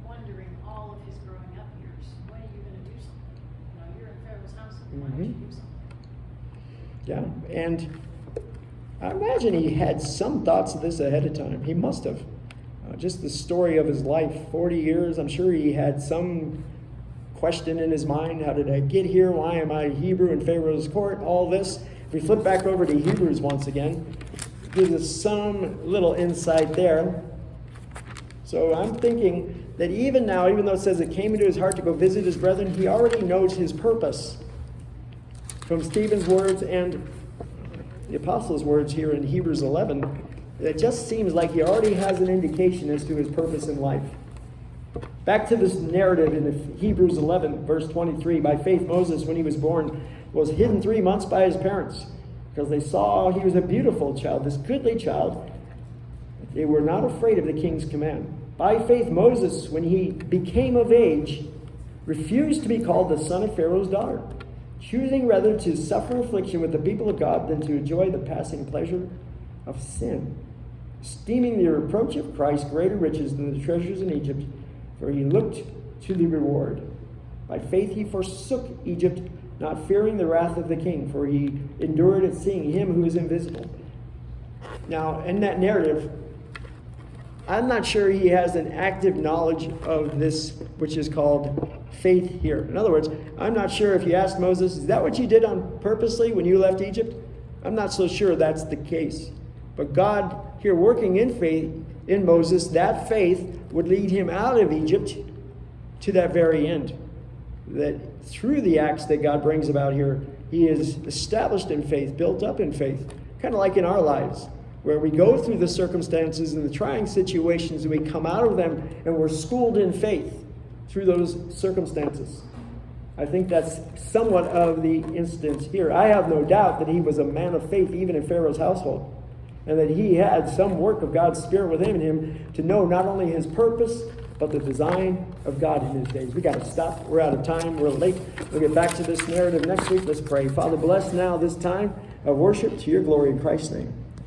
wondering all of his growing up years, when are you going to do something? You're in Pharaoh's house, why don't you do something? Yeah, and I imagine he had some thoughts of this ahead of time. He must have. Just the story of his life, 40 years, I'm sure he had some question in his mind. How did I get here? Why am I Hebrew in Pharaoh's court? All this. If we flip back over to Hebrews once again, it gives us some little insight there. So I'm thinking that even now, even though it says it came into his heart to go visit his brethren, he already knows his purpose. From Stephen's words and the apostles' words here in Hebrews 11, it just seems like he already has an indication as to his purpose in life. Back to this narrative in Hebrews 11, verse 23. By faith, Moses, when he was born, was hidden 3 months by his parents, because they saw he was a beautiful child, this goodly child. They were not afraid of the king's command. By faith, Moses, when he became of age, refused to be called the son of Pharaoh's daughter, choosing rather to suffer affliction with the people of God than to enjoy the passing pleasure of sin, esteeming the reproach of Christ greater riches than the treasures in Egypt, for he looked to the reward. By faith he forsook Egypt, not fearing the wrath of the king, for he endured at seeing him who is invisible. Now, in that narrative, I'm not sure he has an active knowledge of this, which is called faith here. In other words, I'm not sure if you asked Moses, is that what you did on purposely when you left Egypt? I'm not so sure that's the case. But God here working in faith in Moses, that faith would lead him out of Egypt to that very end. That through the acts that God brings about here, He is established in faith, built up in faith, kind of like in our lives, where we go through the circumstances and the trying situations and we come out of them and we're schooled in faith through those circumstances. I think that's somewhat of the instance here. I have no doubt that he was a man of faith even in Pharaoh's household, and that he had some work of God's Spirit within him to know not only his purpose, but the design of God in his days. We got to stop. We're out of time. We're late. We'll get back to this narrative next week. Let's pray. Father, bless now this time of worship to your glory in Christ's name.